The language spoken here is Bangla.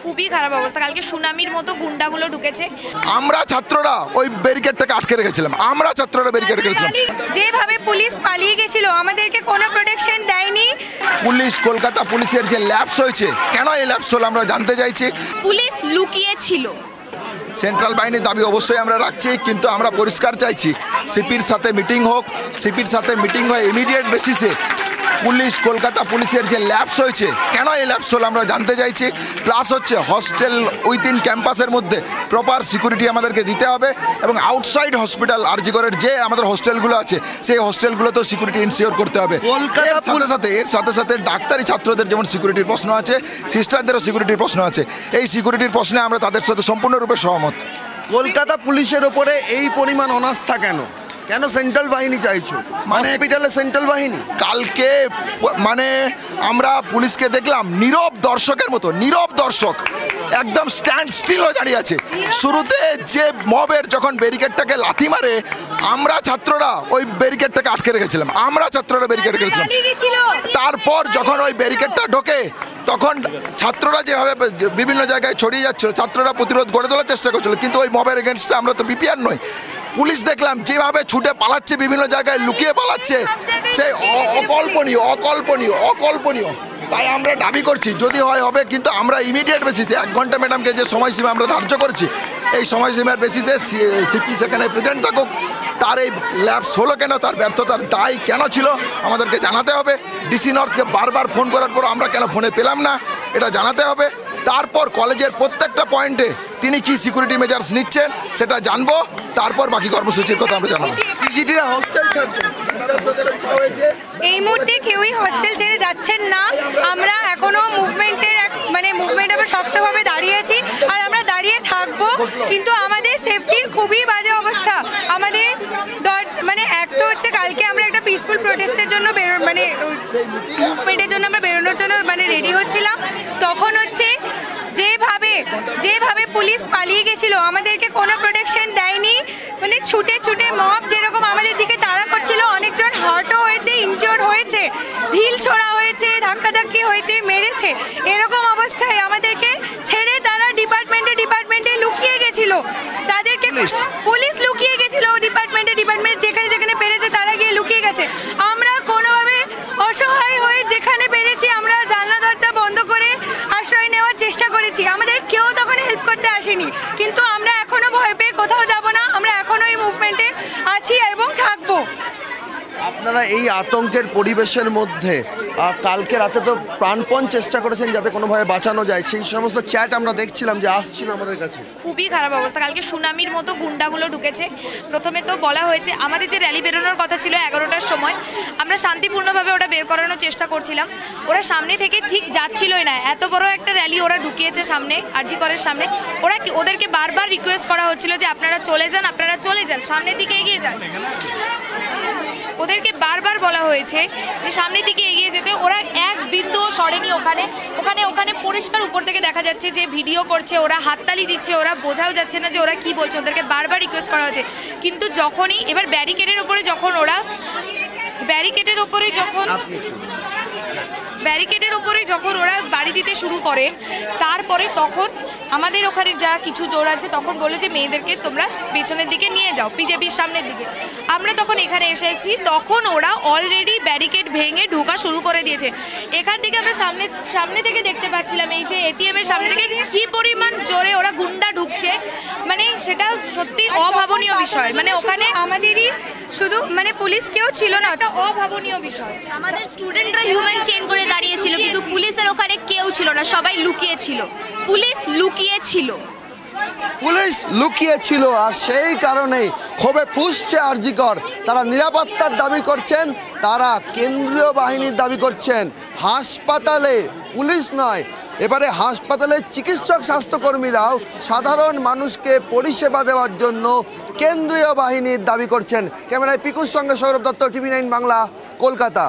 খুবই খারাপ অবস্থা। কালকে সুনামির মতো গুন্ডাগুলো ঢুকেছে। আমরা ছাত্ররা ওই ব্যারিকেডটাকে আটকে রেখেছিলাম, আমরা ছাত্ররা ব্যারিকেড করেছিলাম। যেভাবে পুলিশ পালিয়ে গেছিল, আমাদেরকে কোনো প্রোটেকশন দেয়নি। পুলিশ, কলকাতা পুলিশের যে ল্যাপস হয়েছে, কেন এই ল্যাপস হলো আমরা জানতে চাইছি। পুলিশ লুকিয়ে ছিল। সেন্ট্রাল বাহিনীর দাবি অবশ্যই আমরা রাখছি, কিন্তু আমরা পরিষ্কার চাইছি সিপির সাথে মিটিং হোক, সিপির সাথে মিটিং হয় ইমিডিয়েট বেসিসে। পুলিশ, কলকাতা পুলিশের যে ল্যাপস হয়েছে, কেন এই ল্যাপস হলো আমরা জানতে চাইছি। প্লাস হচ্ছে হস্টেল উইথিন ক্যাম্পাসের মধ্যে প্রপার সিকিউরিটি আমাদেরকে দিতে হবে, এবং আউটসাইড হসপিটাল আরজিকরের যে আমাদের হস্টেলগুলো আছে সেই হস্টেলগুলোতেও সিকিউরিটি ইনশিওর করতে হবে। এর সাথে সাথে ডাক্তারি ছাত্রদের যেমন সিকিউরিটির প্রশ্ন আছে, সিস্টারদেরও সিকিউরিটির প্রশ্ন আছে। এই সিকিউরিটির প্রশ্নে আমরা তাদের সাথে সম্পূর্ণরূপে সহমত। কলকাতা পুলিশের ওপরে এই পরিমাণ অনাস্থা কেন? কেন সেন্ট্রাল বাহিনী চাইছো? হসপিটালে সেন্ট্রাল বাহিনী কালকে মানে আমরা পুলিশকে দেখলাম নীরব দর্শকের মতো, নীরব দর্শক, একদম স্ট্যান্ড স্টিল হয়ে দাঁড়িয়ে আছে। শুরুতে যে মবের যখন ব্যারিকেডটাকে লাথি মারে, আমরা ছাত্ররা ওই ব্যারিকেডটাকে আটকে রেখেছিলাম, আমরা ছাত্ররা ব্যারিকেড করেছিলাম। তারপর যখন ওই ব্যারিকেডটা ঢোকে, তখন ছাত্ররা যেভাবে বিভিন্ন জায়গায় ছড়িয়ে যাচ্ছিল, ছাত্ররা প্রতিরোধ গড়ে তোলার চেষ্টা করছিল, কিন্তু ওই মবের এগেনস্টে আমরা তো প্রিপেয়ার নই। পুলিশ দেখলাম যেভাবে ছুটে পালাচ্ছে, বিভিন্ন জায়গায় লুকিয়ে পালাচ্ছে, সেই অকল্পনীয় অকল্পনীয় অকল্পনীয়। তাই আমরা দাবি করছি যদি হয় হবে, কিন্তু আমরা ইমিডিয়েট বেসিসে 1 ঘন্টা ম্যাডামকে যে সময়সীমা আমরা ধার্য করেছি, এই সময়সীমার বেসিসে সিপি সেখানে প্রেজেন্ট থাকুক। তার এই ল্যাপস হলো কেন, তার ব্যর্থতার দায় কেন ছিল আমাদেরকে জানাতে হবে। ডিসি নর্থকে বারবার ফোন করার পর আমরা কেন ফোনে পেলাম না, এটা জানাতে হবে। তারপর কলেজের প্রত্যেকটা পয়েন্টে তিনি কি সিকিউরিটি মেজার্স নিচ্ছেন সেটা জানবো, তারপর বাকি কর্মসূচির কথা আমরা জানাবো। এই মুহূর্তে কেউই হস্টেল ছেড়ে যাচ্ছেন না। আমরা এখনো মুভমেন্টের মুভমেন্ট আমরা শক্তভাবে দাঁড়িয়ে আছি, আর আমরা দাঁড়িয়ে থাকবো। কিন্তু আমাদের সেফটির খুবই বাজে অবস্থা। আমাদের এক তো হচ্ছে কালকে আমরা একটা পিসফুল প্রোটেস্টের জন্য মুভমেন্টের জন্য আমরা বেরোনোর জন্য রেডি হচ্ছিলাম। তখন হচ্ছে যেভাবে পুলিশ পালিয়ে গেছিল, আমাদেরকে কোনো প্রোটেকশন দেয়নি। ছুটে ছুটে মব যেরকম আমাদের দিকে তাড়া করছিল, অনেকজন হার্টও হয়েছে, ইনজিওর্ড হয়েছে, ঢিল ছোড়া হয়েছে, ধাক্কাধাক্কি হয়েছে, মেরেছে। এরকম অবস্থায় আমাদেরকে ছেড়ে তারা ডিপার্টমেন্টে লুকিয়ে গেছিল। তাদেরকে পুলিশ লুকিয়ে গেছিল ডিপার্টমেন্টে যেখানে যেখানে পেরেছে তারা গিয়ে লুকিয়ে গেছে। আমরা কোনোভাবে অসহায় হয়ে যেখানে পেরেছি আমরা জানলা দরজা বন্ধ করে আশ্রয় নেওয়ার চেষ্টা করেছি। আমাদের কেউ তখন হেল্প করতে আসেনি, কিন্তু আমরা এখনো ভয় পেয়ে কোথাও যাব না। আমরা এখনো এই মুভমেন্টে আছি এবং থাকবো। আপনারা এই আতঙ্কের পরিবেশের মধ্যে কালকে রাতে তো প্রাণপণ চেষ্টা করেছেন যাতে কোনোভাবে বাঁচানো যায়, সেই সমস্ত চ্যাট আমরা দেখছিলাম যে আসছিল আমাদের কাছে। খুবই খারাপ অবস্থা। কালকে সুনামির মতো গুন্ডাগুলো ঢুকেছে। প্রথমে তো বলা হয়েছে আমাদের যে র্যালি বেরোনোর কথা ছিল 11টার সময়, আমরা শান্তিপূর্ণভাবে ওটা বের করানোর চেষ্টা করছিলাম। ওরা সামনে থেকে ঠিক যাচ্ছিলই না। এত বড় একটা র্যালি ওরা ঢুকিয়েছে সামনে, আরজিকরের সামনে। ওদেরকে বারবার রিকোয়েস্ট করা হচ্ছিল যে আপনারা চলে যান, সামনের দিকে এগিয়ে যান। ওদেরকে বারবার বলা হয়েছে যে সামনের দিকে এগিয়ে যেতে। ওরা এক বিন্দুও সরেনি। ওখানে পরিষ্কার উপর থেকে দেখা যাচ্ছে যে ভিডিও করছে, ওরা হাততালি দিচ্ছে, ওরা বোঝাও যাচ্ছে না যে ওরা কি বলছে। ওদেরকে বারবার রিকোয়েস্ট করা হয়েছে, কিন্তু যখনই এবার ব্যারিকেডের ওপরে যখন ওরা বাড়ি দিতে শুরু করে, তারপরে তখন আমাদের ওখানে যা কিছু জোর আছে তখন বলে যে মেয়েদেরকে তোমরা পেছনের দিকে নিয়ে যাও, বিজেপির সামনের দিকে। আমরা তখন এখানে এসেছি, তখন ওরা অলরেডি ব্যারিকেড ভেঙে ঢোকা শুরু করে দিয়েছে। এখান থেকে আমরা সামনে থেকে দেখতে পাচ্ছিলাম এই যে এটিএম এর সামনে থেকে কি পরিমাণ জোরে ওরা গুন্ডা ঢুকছে। সেটা সত্যি অভাবনীয় বিষয়। ওখানে আমাদেরই শুধু পুলিশ কেউ ছিল না, এটা অভাবনীয় বিষয়। আমাদের স্টুডেন্টরা হিউম্যান চেইন করে দাঁড়িয়েছিল, কিন্তু পুলিশের ওখানে কেউ ছিল না, সবাই লুকিয়েছিল। পুলিশ লুকিয়েছিল আর সেই কারণেই ক্ষোভে ফুঁসছে আরজিকর। তারা নিরাপত্তার দাবি করছেন, তারা কেন্দ্রীয় বাহিনীর দাবি করছেন। হাসপাতালে পুলিশ নয়, এবারে হাসপাতালে চিকিৎসক স্বাস্থ্যকর্মীরাও সাধারণ মানুষকে পরিষেবা দেওয়ার জন্য কেন্দ্রীয় বাহিনীর দাবি করছেন। ক্যামেরায় পিকুর সঙ্গে সৌরভ দত্ত, TV9 বাংলা, কলকাতা।